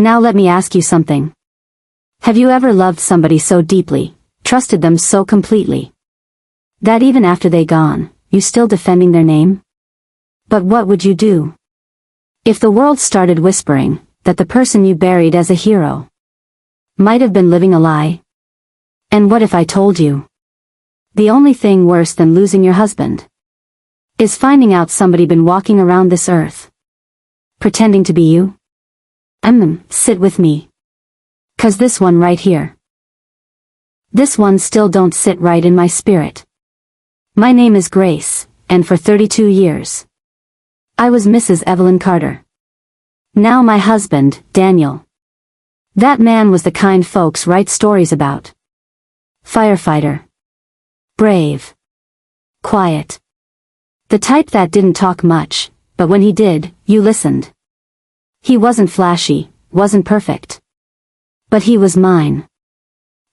Now let me ask you something. Have you ever loved somebody so deeply, trusted them so completely, that even after they gone, you still defending their name? But what would you do if the world started whispering that the person you buried as a hero might have been living a lie? And what if I told you the only thing worse than losing your husband is finding out somebody been walking around this earth pretending to be you? Sit with me. 'Cause this one right here, this one still don't sit right in my spirit. My name is Grace, and for 32 years, I was Mrs. Evelyn Carter. Now my husband, Daniel. That man was the kind folks write stories about. Firefighter. Brave. Quiet. The type that didn't talk much, but when he did, you listened. He wasn't flashy, wasn't perfect. But he was mine.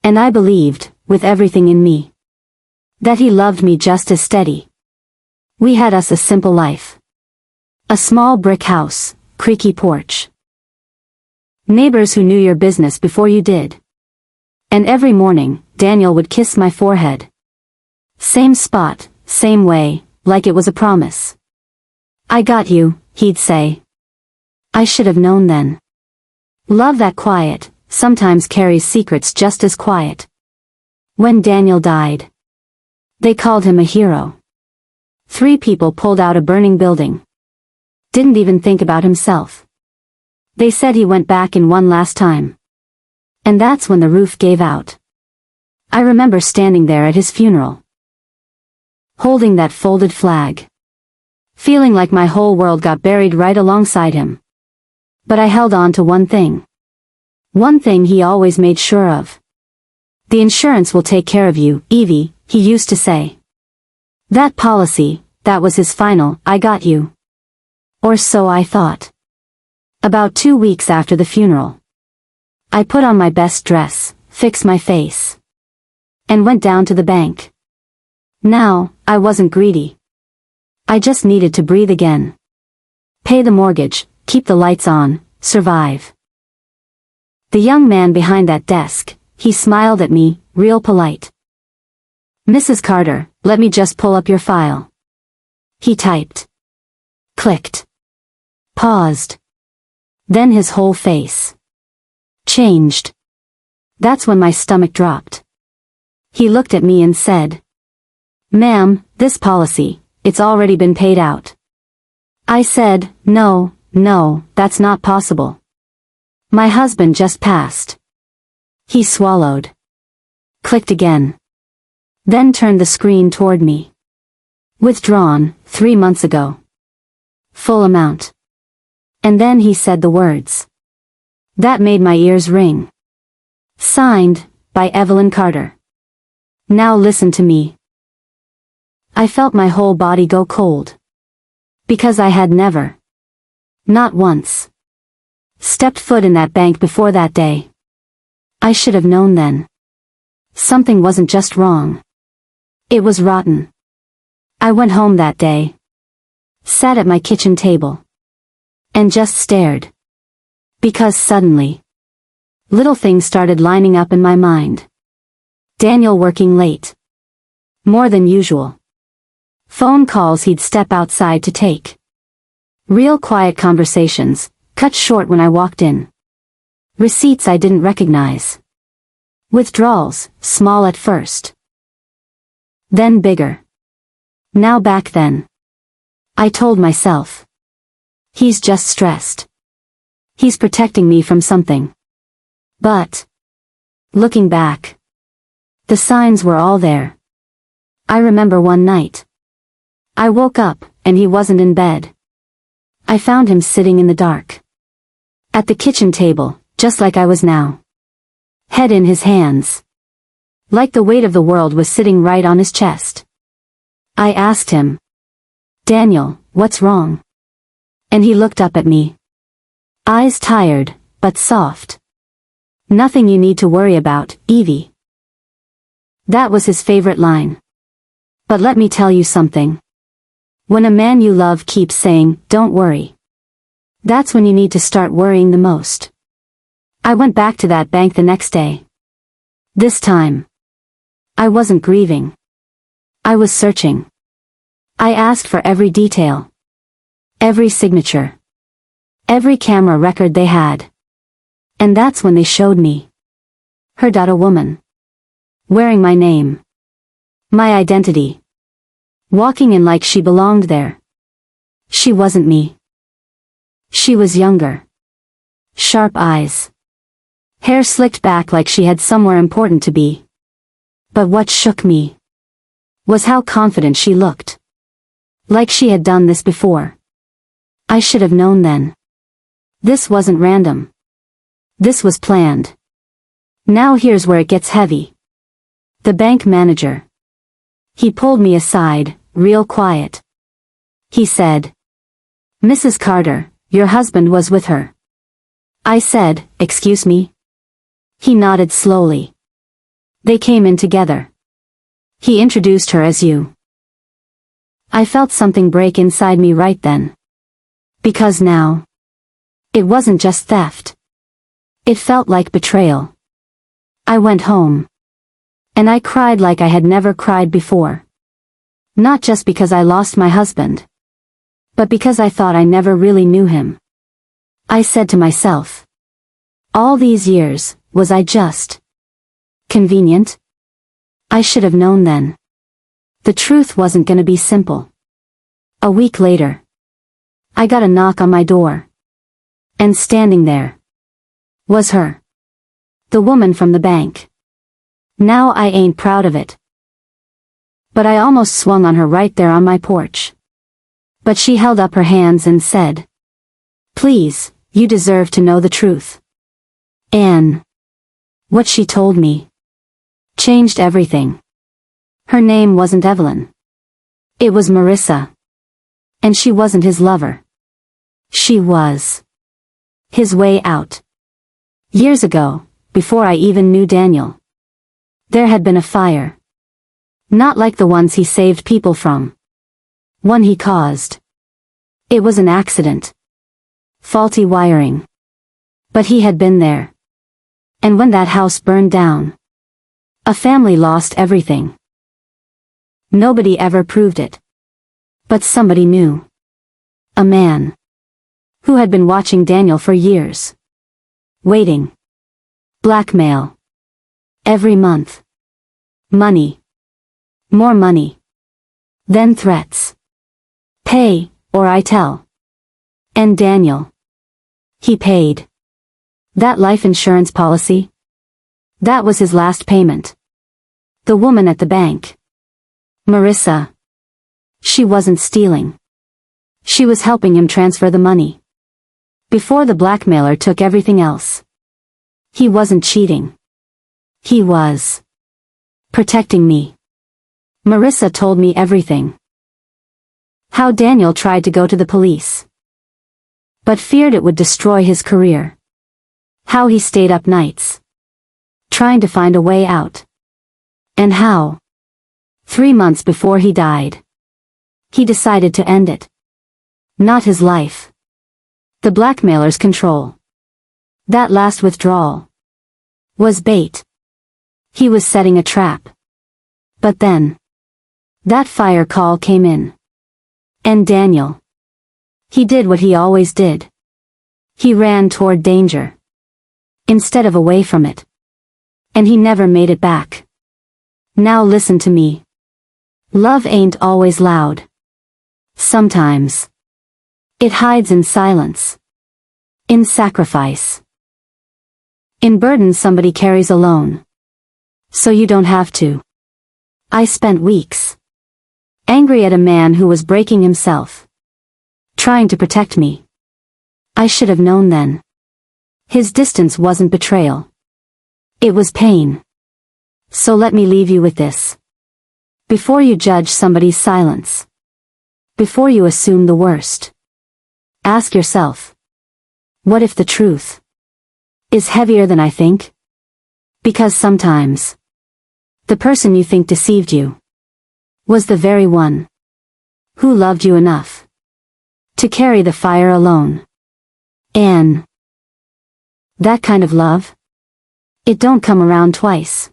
And I believed, with everything in me, that he loved me just as steady. We had us a simple life. A small brick house, creaky porch. Neighbors who knew your business before you did. And every morning, Daniel would kiss my forehead. Same spot, same way, like it was a promise. I got you, he'd say. I should have known then. Love that quiet, sometimes carries secrets just as quiet. When Daniel died, they called him a hero. 3 people pulled out a burning building. Didn't even think about himself. They said he went back in one last time. And that's when the roof gave out. I remember standing there at his funeral, holding that folded flag, feeling like my whole world got buried right alongside him. But I held on to one thing. One thing he always made sure of. The insurance will take care of you, Evie, he used to say. That policy, that was his final, I got you. Or so I thought. About 2 weeks after the funeral, I put on my best dress, fixed my face, and went down to the bank. Now, I wasn't greedy. I just needed to breathe again. Pay the mortgage, keep the lights on, survive. The young man behind that desk, he smiled at me, real polite. Mrs. Carter, let me just pull up your file. He typed. Clicked. Paused. Then his whole face changed. That's when my stomach dropped. He looked at me and said, Ma'am, this policy, it's already been paid out. I said, No, that's not possible. My husband just passed. He swallowed. Clicked again. Then turned the screen toward me. Withdrawn, 3 months ago. Full amount. And then he said the words that made my ears ring. Signed, by Evelyn Carter. Now listen to me. I felt my whole body go cold. Because I had never, not once, stepped foot in that bank before that day. I should have known then. Something wasn't just wrong. It was rotten. I went home that day, sat at my kitchen table, and just stared. Because suddenly, little things started lining up in my mind. Daniel working late. More than usual. Phone calls he'd step outside to take. Real quiet conversations, cut short when I walked in. Receipts I didn't recognize. Withdrawals, small at first, then bigger. Now back then, I told myself, he's just stressed. He's protecting me from something. But, looking back, the signs were all there. I remember one night, I woke up, and he wasn't in bed. I found him sitting in the dark, at the kitchen table, just like I was now. Head in his hands. Like the weight of the world was sitting right on his chest. I asked him, Daniel, what's wrong? And he looked up at me. Eyes tired, but soft. Nothing you need to worry about, Evie. That was his favorite line. But let me tell you something. When a man you love keeps saying, don't worry, that's when you need to start worrying the most. I went back to that bank the next day. This time, I wasn't grieving. I was searching. I asked for every detail. Every signature. Every camera record they had. And that's when they showed me. Her daughter woman. Wearing my name. My identity. Walking in like she belonged there. She wasn't me. She was younger. Sharp eyes. Hair slicked back like she had somewhere important to be. But what shook me was how confident she looked. Like she had done this before. I should have known then. This wasn't random. This was planned. Now here's where it gets heavy. The bank manager. He pulled me aside, real quiet. He said, "Mrs. Carter, your husband was with her." I said, "Excuse me?" He nodded slowly. They came in together. He introduced her as you. I felt something break inside me right then. Because now, it wasn't just theft. It felt like betrayal. I went home. And I cried like I had never cried before. Not just because I lost my husband. But because I thought I never really knew him. I said to myself. All these years, was I just convenient? I should have known then. The truth wasn't gonna be simple. A week later, I got a knock on my door. And standing there was her. The woman from the bank. Now I ain't proud of it. But I almost swung on her right there on my porch. But she held up her hands and said, "Please, you deserve to know the truth." And what she told me changed everything. Her name wasn't Evelyn. It was Marissa. And she wasn't his lover. She was his way out. Years ago, before I even knew Daniel, there had been a fire. Not like the ones he saved people from. One he caused. It was an accident. Faulty wiring. But he had been there. And when that house burned down, a family lost everything. Nobody ever proved it. But somebody knew. A man. Who had been watching Daniel for years. Waiting. Blackmail. Every month. Money. More money. Then threats. Pay, or I tell. And Daniel. He paid. That life insurance policy? That was his last payment. The woman at the bank. Marissa. She wasn't stealing. She was helping him transfer the money. Before the blackmailer took everything else. He wasn't cheating. He was protecting me. Marissa told me everything. How Daniel tried to go to the police. But feared it would destroy his career. How he stayed up nights. Trying to find a way out. And how, 3 months before he died, he decided to end it. Not his life. The blackmailer's control. That last withdrawal was bait. He was setting a trap. But then, that fire call came in. And Daniel. He did what he always did. He ran toward danger. Instead of away from it. And he never made it back. Now listen to me. Love ain't always loud. Sometimes. It hides in silence. In sacrifice. In burden somebody carries alone. So you don't have to. I spent weeks. Angry at a man who was breaking himself. Trying to protect me. I should have known then. His distance wasn't betrayal. It was pain. So let me leave you with this. Before you judge somebody's silence. Before you assume the worst. Ask yourself. What if the truth is heavier than I think? Because sometimes the person you think deceived you was the very one who loved you enough to carry the fire alone. And That kind of love? It don't come around twice.